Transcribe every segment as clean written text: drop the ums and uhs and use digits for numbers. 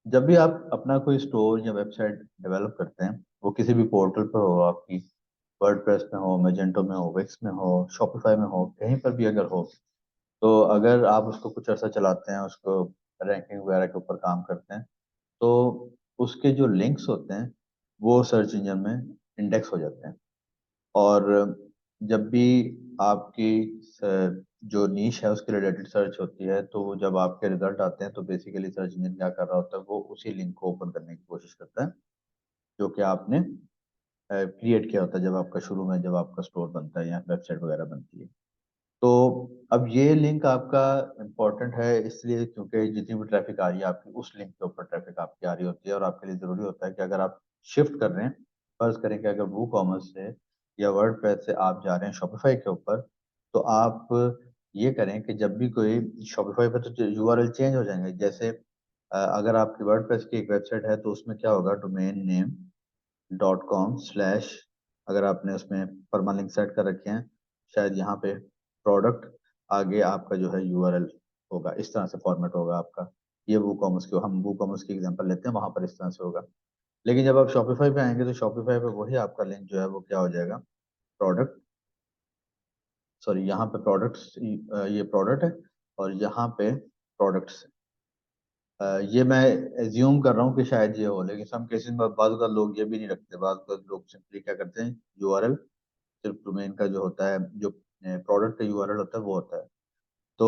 जब भी आप अपना कोई स्टोर या वेबसाइट डेवलप करते हैं, वो किसी भी पोर्टल पर हो, आपकी वर्डप्रेस में हो, मैजेंटो में हो, विक्स में हो, शॉपिफाई में हो, कहीं पर भी अगर हो, तो अगर आप उसको कुछ अर्सा चलाते हैं, उसको रैंकिंग वगैरह के ऊपर काम करते हैं, तो उसके जो लिंक्स होते हैं वो सर्च इंजन में इंडेक्स हो जाते हैं। और जब भी आपकी जो नीश है उसके रिलेटेड सर्च होती है, तो वो जब आपके रिजल्ट आते हैं तो बेसिकली सर्च इंजन क्या कर रहा होता है, वो उसी लिंक को ओपन करने की कोशिश करता है जो कि आपने क्रिएट किया होता है, जब आपका शुरू में जब आपका स्टोर बनता है या वेबसाइट वगैरह बनती है। तो अब ये लिंक आपका इम्पोर्टेंट है इसलिए क्योंकि जितनी भी ट्रैफिक आ रही है आपकी, उस लिंक के ऊपर ट्रैफिक आपकी आ रही होती है, और आपके लिए ज़रूरी होता है कि अगर आप शिफ्ट कर रहे हैं, फर्ज करें कि अगर वू कॉमर्स से या वर्डप्रेस से आप जा रहे हैं शॉपिफाई के ऊपर, तो आप ये करें कि जब भी कोई शॉपिफाई पर तो यूआरएल चेंज हो जाएंगे। जैसे अगर आपकी वर्डप्रेस की एक वेबसाइट है तो उसमें क्या होगा, डोमेन नेम .com/ अगर आपने उसमें परमालिंक सेट कर रखे हैं, शायद यहाँ पे प्रोडक्ट आगे आपका जो है यूआरएल होगा, इस तरह से फॉर्मेट होगा आपका। ये वो कॉमर्स की, हम वो कॉमर्स की एग्जांपल लेते हैं, वहां पर इस तरह से होगा। लेकिन जब आप शॉपिफाई पे आएंगे तो शॉपिफाई पे वही आपका लिंक जो है वो क्या हो जाएगा, प्रोडक्ट, सॉरी यहाँ पे प्रोडक्ट्स, ये प्रोडक्ट है, और यहाँ पे प्रोडक्ट्स। ये मैं एज्यूम कर रहा हूँ कि शायद ये हो, लेकिन सम केसेस में बाद का लोग ये भी नहीं रखते, बाद का लोग सिंपली क्या करते हैं, यूआरएल सिर्फ डोमेन का जो होता है, जो प्रोडक्ट का यूआरएल होता है वो होता है। तो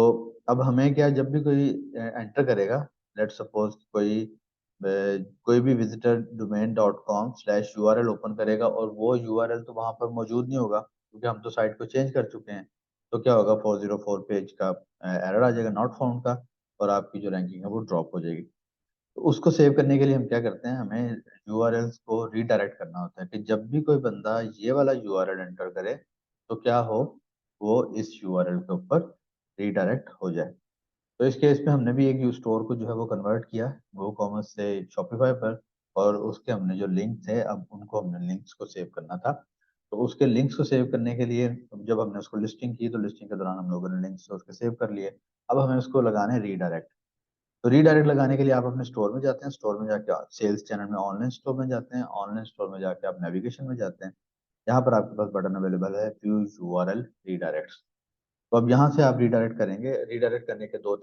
अब हमें क्या, जब भी कोई एंटर करेगा, लेट सपोज कोई भी विजिटर domain.com/URL ओपन करेगा, और वो यूआरएल तो वहां पर मौजूद नहीं होगा क्योंकि हम तो साइट को चेंज कर चुके हैं। तो क्या होगा, 404 पेज का एरर आ जाएगा, नॉट फाउंड का, और आपकी जो रैंकिंग है वो ड्रॉप हो जाएगी। तो उसको सेव करने के लिए हम क्या करते हैं, हमें यूआरएल्स को रीडायरेक्ट करना होता है कि जब भी कोई बंदा ये वाला यूआरएल एंटर करे तो क्या हो, वो इस यूआरएल के ऊपर रीडायरेक्ट हो जाए। तो इस केस में हमने भी एक यू स्टोर को जो है वो कन्वर्ट किया वो कॉमर्स से शॉपिफाई पर, और उसके हमने जो लिंक थे, अब उनको हमने लिंक्स को सेव करना था। तो उसके लिंक्स को सेव करने के लिए जब हमने उसको लिस्टिंग की, तो लिस्टिंग के दौरान हम लोगों ने लिंक्स उसके सेव कर लिए। अब हमें उसको लगाने रीडायरेक्ट। तो रीडायरेक्ट लगाने के लिए आप अपने स्टोर में जाते हैं, स्टोर में जाके सेल्स चैनल में ऑनलाइन स्टोर में जाते हैं, ऑनलाइन स्टोर में जाके आप नेविगेशन में जाते हैं। यहाँ पर आपके पास बटन अवेलेबल है, व्यू यूआरएल रीडायरेक्ट। तो अब यहाँ से आप रीडायरेक्ट करेंगे। रीडायरेक्ट करने के दो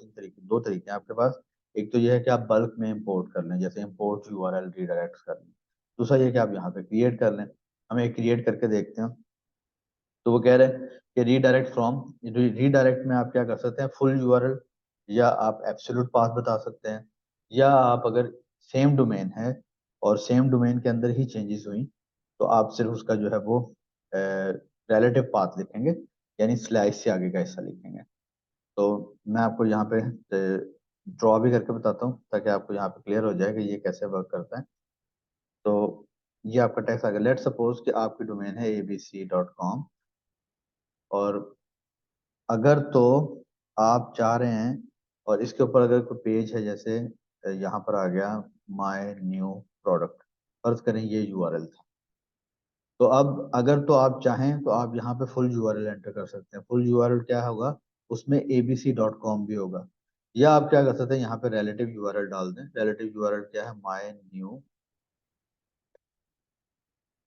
तरीके हैं आपके पास। एक तो ये है कि आप बल्क में इंपोर्ट कर लें, जैसे इंपोर्ट यूआरएल रीडायरेक्ट कर लें। दूसरा ये है कि आप यहाँ पे क्रिएट कर लें। हम एक क्रिएट करके देखते हैं। तो वो कह रहे हैं कि रीडायरेक्ट फ्रॉम, रीडायरेक्ट में आप क्या कर सकते हैं, फुल यूआरएल, या आप एब्सोल्यूट पाथ बता सकते हैं, या आप अगर सेम डोमेन है और सेम डोमेन के अंदर ही चेंजेस हुई, तो आप सिर्फ उसका जो है वो रिलेटिव पाथ लिखेंगे, यानी स्लाइस से आगे का हिस्सा लिखेंगे। तो मैं आपको यहाँ पे ड्रॉ भी करके बताता हूँ ताकि आपको यहाँ पे क्लियर हो जाए कि ये कैसे वर्क करता है। तो ये आपका टेक्स्ट आ गया। लेट सपोज कि आपकी डोमेन है abc.com, और अगर तो आप चाह रहे हैं, और इसके ऊपर अगर कोई पेज है, जैसे यहाँ पर आ गया माय न्यू प्रोडक्ट, फर्ज करें ये यूआरएल था। तो अब अगर तो आप चाहें तो आप यहाँ पे फुल यूआरएल एंटर कर सकते हैं। फुल यूआरएल क्या होगा, उसमें abc.com भी होगा। या आप क्या कर सकते हैं, यहाँ पे रिलेटिव यूआरएल डाल दें। रिलेटिव यूआरएल क्या है, माय न्यू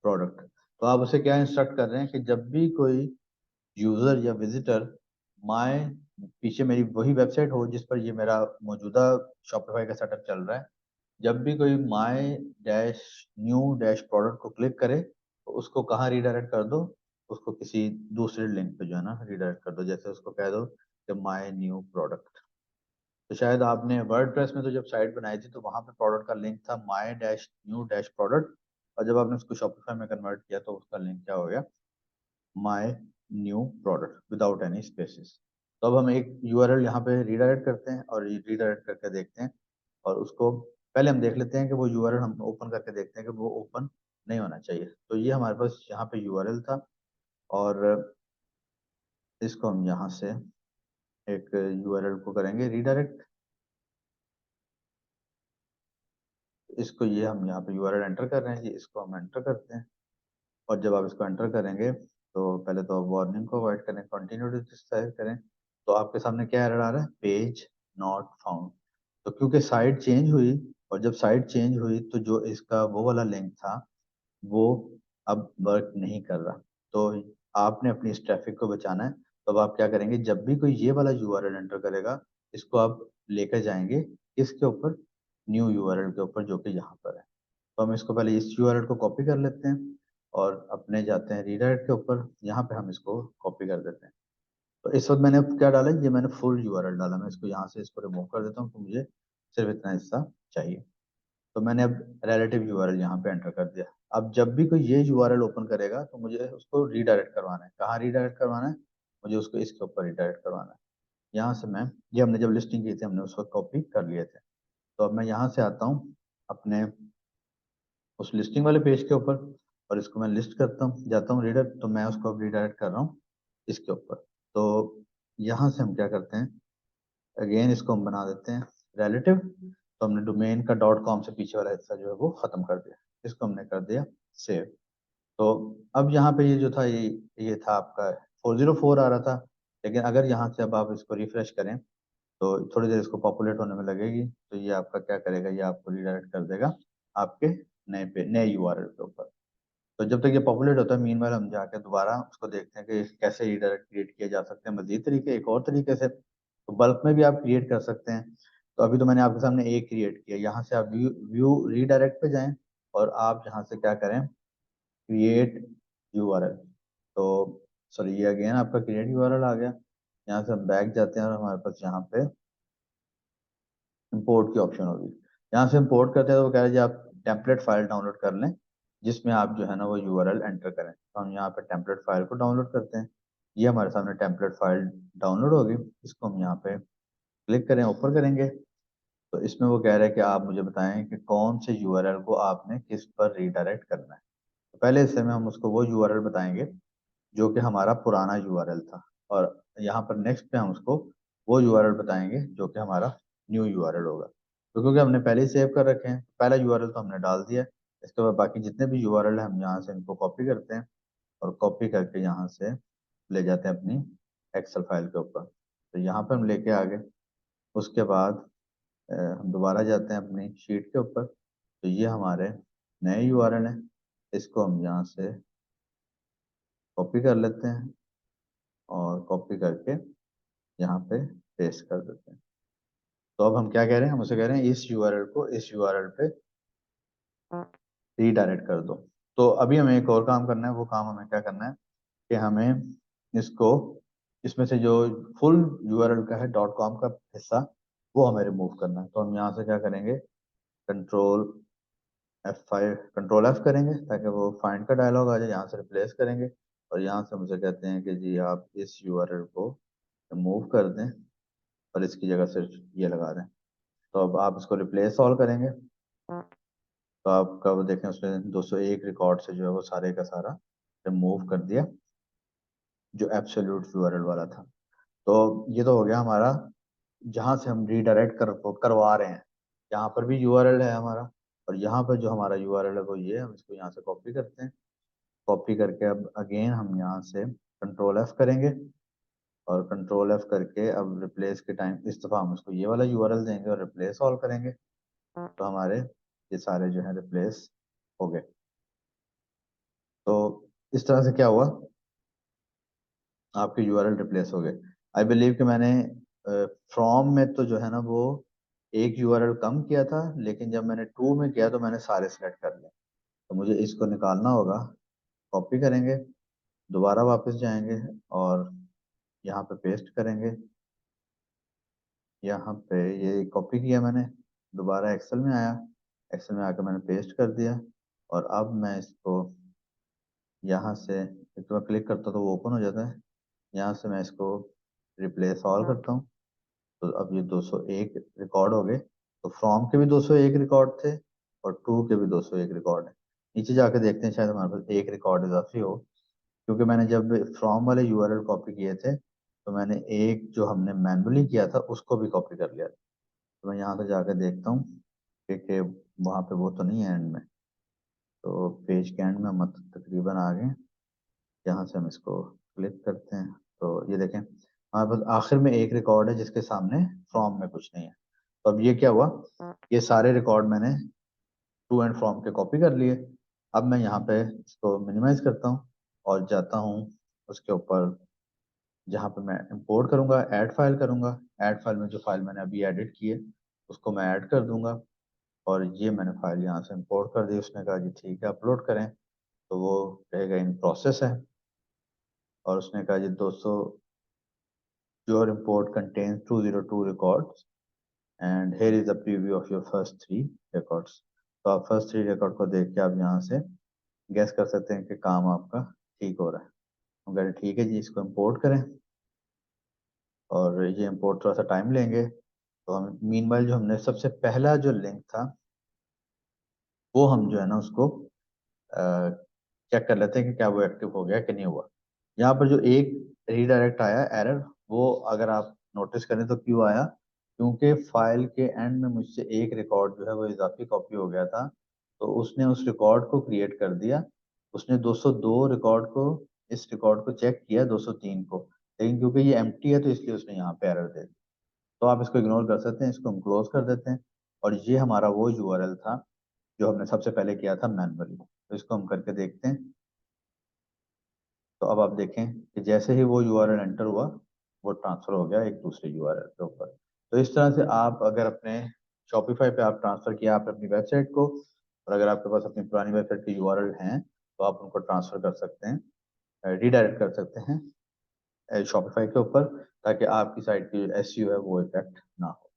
प्रोडक्ट। तो आप उसे क्या इंस्ट्रक्ट कर रहे हैं कि जब भी कोई यूजर या विजिटर माय, पीछे मेरी वही वेबसाइट हो जिस पर ये मेरा मौजूदा शॉपिफाई का सेटअप चल रहा है, जब भी कोई my dash new dash product को क्लिक करे तो उसको कहाँ रीडायरेक्ट कर दो, उसको किसी दूसरे लिंक पे जो है ना रीडायरेक्ट कर दो। जैसे उसको कह दो कि माय न्यू प्रोडक्ट। तो शायद आपने वर्डप्रेस में तो जब साइट बनाई थी तो वहां पे प्रोडक्ट का लिंक था my dash new dash product, और जब आपने उसको शॉपिफाई में कन्वर्ट किया तो उसका लिंक क्या हो गया, my new product without any spaces. तो अब हम एक यूआरएल यहाँ पे रीडायरेक्ट करते हैं और रीडायरेक्ट करके देखते हैं, और उसको पहले हम देख लेते हैं कि वो यूआरएल हम ओपन करके देखते हैं कि वो ओपन नहीं होना चाहिए। तो ये हमारे पास यहाँ पे यूआरएल था, और इसको हम यहाँ से एक यूआरएल को करेंगे रीडायरेक्ट। इसको ये हम यहाँ पे यूआरएल एंटर कर रहे हैं, ये इसको हम एंटर करते हैं। और जब आप इसको एंटर करेंगे तो पहले तो आप वार्निंग को अवॉइड करें, कंटिन्यू टू करें। तो आपके सामने क्या एरर आ रहा है, पेज नॉट फाउंड। तो क्योंकि साइट चेंज हुई और जब साइट चेंज हुई तो जो इसका वो वाला लिंक था वो अब वर्क नहीं कर रहा। तो आपने अपनी इस ट्रैफिक को बचाना है, तो अब आप क्या करेंगे, जब भी कोई ये वाला यूआरएल एंटर करेगा, इसको आप लेकर जाएंगे इसके ऊपर, न्यू यूआरएल के ऊपर जो कि यहाँ पर है। तो हम इसको पहले इस यूआरएल को कॉपी कर लेते हैं और अपने जाते हैं रीडायरेक्ट के ऊपर, यहाँ पे हम इसको कॉपी कर देते हैं। तो इस वक्त मैंने अब क्या डाला, ये मैंने फुल यूआरएल डाला, मैं इसको यहाँ से इसको रिमूव कर देता हूँ, तो मुझे सिर्फ इतना हिस्सा चाहिए। तो मैंने अब रिलेटिव यूआरएल यहाँ पे एंटर कर दिया। अब जब भी कोई ये यूआरएल ओपन करेगा तो मुझे उसको रीडायरेक्ट करवाना है। कहाँ रीडायरेक्ट करवाना है? मुझे उसको इसके ऊपर रीडायरेक्ट करवाना है। यहाँ से मैं, ये हमने जब लिस्टिंग की थी हमने उसको कॉपी कर लिए थे। तो अब मैं यहाँ से आता हूँ अपने उस लिस्टिंग वाले पेज के ऊपर और इसको मैं लिस्ट करता हूँ, जाता हूँ रीडर, तो मैं उसको अब रीडायरेक्ट कर रहा हूँ इसके ऊपर। तो यहाँ से हम क्या करते हैं, अगेन इसको हम बना देते हैं रिलेटिव। तो हमने डोमेन का डॉट कॉम से पीछे वाला हिस्सा जो है वो खत्म कर दिया, इसको हमने कर दिया सेव। तो अब यहाँ पे ये जो था ये था आपका 404 आ रहा था, लेकिन अगर यहाँ से अब आप इसको रिफ्रेश करें तो थोड़ी देर इसको पॉपुलेट होने में लगेगी, तो ये आपका क्या करेगा, ये आपको रिडायरेक्ट कर देगा आपके नए यूआरएल के ऊपर। तो जब तक ये पॉपुलेट होता है, मीनवाइल हम जाके दोबारा उसको देखते हैं कि कैसे रीडायरेक्ट क्रिएट किया जा सकते हैं मजीद तरीके, एक और तरीके से। तो बल्क में भी आप क्रिएट कर सकते हैं। तो अभी तो मैंने आपके सामने एक क्रिएट किया, यहाँ से आप व्यू व्यू रीडायरेक्ट पे जाएं और आप यहाँ से क्या करें, क्रिएट यूआरएल। तो सॉरी, ये अगेन आपका क्रिएट यूआरएल आ गया। यहाँ से हम बैक जाते हैं और हमारे पास यहाँ पे इंपोर्ट की ऑप्शन होगी। यहाँ से इंपोर्ट करते हैं तो वो कह रहे हैं जी आप टेम्पलेट फाइल डाउनलोड कर लें जिसमें आप जो है ना वो यूआरएल एंटर करें। तो हम यहाँ पे टेम्पलेट फाइल को डाउनलोड करते हैं। ये हमारे सामने टेम्पलेट फाइल डाउनलोड होगी, इसको हम यहाँ पे क्लिक करें, ऊपर करेंगे तो इसमें वो कह रहा है कि आप मुझे बताएं कि कौन से यूआरएल को आपने किस पर रीडायरेक्ट करना है। तो पहले हिस्से में हम उसको वो यूआरएल बताएंगे जो कि हमारा पुराना यूआरएल था, और यहाँ पर नेक्स्ट पे हम उसको वो यूआरएल बताएंगे जो कि हमारा न्यू यूआरएल होगा। तो क्योंकि हमने पहले ही सेव कर रखे हैं, पहला यूआरएल तो हमने डाल दिया है। इसके बाद बाकी जितने भी यूआरएल है हम यहाँ से इनको कॉपी करते हैं और कॉपी करके यहाँ से ले जाते हैं अपनी एक्सेल फाइल के ऊपर। तो यहाँ पर हम लेके आ गए। उसके बाद हम दोबारा जाते हैं अपनी शीट के ऊपर, तो ये हमारे नए यूआरएल हैं, इसको हम यहाँ से कॉपी कर लेते हैं और कॉपी करके यहाँ पे पेस्ट कर देते हैं। तो अब हम क्या कह रहे हैं, हम उसे कह रहे हैं इस यूआरएल को इस यूआरएल पे रीडायरेक्ट कर दो। तो अभी हमें एक और काम करना है, वो काम हमें क्या करना है कि हमें इसको, इसमें से जो फुल यूआरएल का है डॉट कॉम का हिस्सा, वो हमें रिमूव करना है। तो हम यहाँ से क्या करेंगे, कंट्रोल F5 कंट्रोल F करेंगे ताकि वो फाइंड का डायलॉग आ जाए, यहाँ से रिप्लेस करेंगे और यहाँ से मुझे कहते हैं कि जी आप इस यूआरएल को रिमूव कर दें और इसकी जगह सिर्फ ये लगा दें। तो अब आप इसको रिप्लेस ऑल करेंगे तो आपका वो देखें उसमें 201 रिकॉर्ड से जो है वो सारे का सारा रिमूव कर दिया जो एब्सोल्यूट यूआरएल वाला था। तो ये तो हो गया हमारा जहाँ से हम रीडायरेक्ट करवा रहे हैं, यहाँ पर भी यूआरएल है हमारा, और यहाँ पर जो हमारा यूआरएल है वो ये है। हम इसको यहाँ से कॉपी करते हैं, कॉपी करके अब अगेन हम यहाँ से कंट्रोल एफ करेंगे और कंट्रोल एफ करके अब रिप्लेस के टाइम इस दफ़ा हम उसको ये वाला यूआरएल देंगे और रिप्लेस ऑल करेंगे। तो हमारे ये सारे जो है रिप्लेस हो गए। तो इस तरह से क्या हुआ, आपके यूआरएल रिप्लेस हो गए। आई बिलीव कि मैंने फ्रॉम में तो जो है ना वो एक यूआरएल कम किया था, लेकिन जब मैंने टू में किया तो मैंने सारे सेलेक्ट कर लिए। तो मुझे इसको निकालना होगा, कॉपी करेंगे, दोबारा वापस जाएंगे और यहाँ पे पेस्ट करेंगे। यहाँ पे ये कॉपी किया मैंने, दोबारा एक्सेल में आया, एक्सेल में आकर मैंने पेस्ट कर दिया और अब मैं इसको यहाँ से एक तो मैं क्लिक करता तो वो ओपन हो जाता है। यहाँ से मैं इसको रिप्लेस ऑल करता हूँ। तो अब ये 201 रिकॉर्ड हो गए। तो फ्रॉम के भी 201 रिकॉर्ड थे और टू के भी 201 रिकॉर्ड है। नीचे जाके देखते हैं शायद हमारे पास एक रिकॉर्ड इजाफी हो, क्योंकि मैंने जब फ्रॉम वाले यूआरएल कॉपी किए थे तो मैंने एक जो हमने मैनुअली किया था उसको भी कॉपी कर लिया था। तो मैं यहाँ पे जाकर देखता हूँ कि वहाँ पे वो तो नहीं है एंड में। तो पेज के एंड में हम तकरीबन आ गए। यहाँ से हम इसको क्लिक करते हैं तो ये देखें हमारे पास आखिर में एक रिकॉर्ड है जिसके सामने फ्रॉम में कुछ नहीं है। तो अब ये क्या हुआ, ये सारे रिकॉर्ड मैंने टू एंड फ्रॉम के कॉपी कर लिए। अब मैं यहाँ पे इसको मिनिमाइज करता हूँ और जाता हूँ उसके ऊपर जहाँ पे मैं इंपोर्ट करूँगा, ऐड फाइल करूँगा। ऐड फाइल में जो फाइल मैंने अभी एडिट की है उसको मैं ऐड कर दूंगा, और ये मैंने फाइल यहाँ से इंपोर्ट कर दी। उसने कहा जी ठीक है अपलोड करें, तो वो रहेगा इन प्रोसेस है। और उसने कहा जी दोस्तों, your import contains 202 records and here is a preview of your first 3 records। तो आप फर्स्ट 3 रिकॉर्ड को देख के आप यहाँ से गैस कर सकते हैं कि काम आपका ठीक हो रहा है। हम कह रहे ठीक है जी, इसको इंपोर्ट करें, और ये इंपोर्ट थोड़ा सा टाइम लेंगे। तो हम मीनवाइल जो हमने सबसे पहला जो लिंक था वो हम जो है ना उसको चेक कर लेते हैं कि क्या वो एक्टिव हो गया कि नहीं हुआ। यहाँ पर जो एक रीडायरेक्ट आया एरर, वो अगर आप नोटिस करें तो क्यों आया, क्योंकि फाइल के एंड में मुझसे एक रिकॉर्ड जो है वो इजाफी कॉपी हो गया था। तो उसने उस रिकॉर्ड को क्रिएट कर दिया। उसने 202 रिकॉर्ड को, इस रिकॉर्ड को चेक किया 203 को, लेकिन क्योंकि ये एम्प्टी है तो इसलिए उसने यहाँ पे एरर दे दी। तो आप इसको इग्नोर कर सकते हैं, इसको हम क्लोज कर देते हैं। और ये हमारा वो यूआरएल था जो हमने सबसे पहले किया था मैनुअली। तो इसको हम करके देखते हैं। तो अब आप देखें कि जैसे ही वो यूआरएल एंटर हुआ, वो ट्रांसफर हो गया एक दूसरे यूआरएल के ऊपर। तो इस तरह से आप अगर अपने शॉपिफाई पे आप ट्रांसफर किया आपने अपनी वेबसाइट को, और अगर आपके पास अपनी पुरानी वेबसाइट के यूआरएल हैं तो आप उनको ट्रांसफर कर सकते हैं, रीडायरेक्ट कर सकते हैं शॉपिफाई के ऊपर, ताकि आपकी साइट की जो एसईओ है वो इफेक्ट ना हो।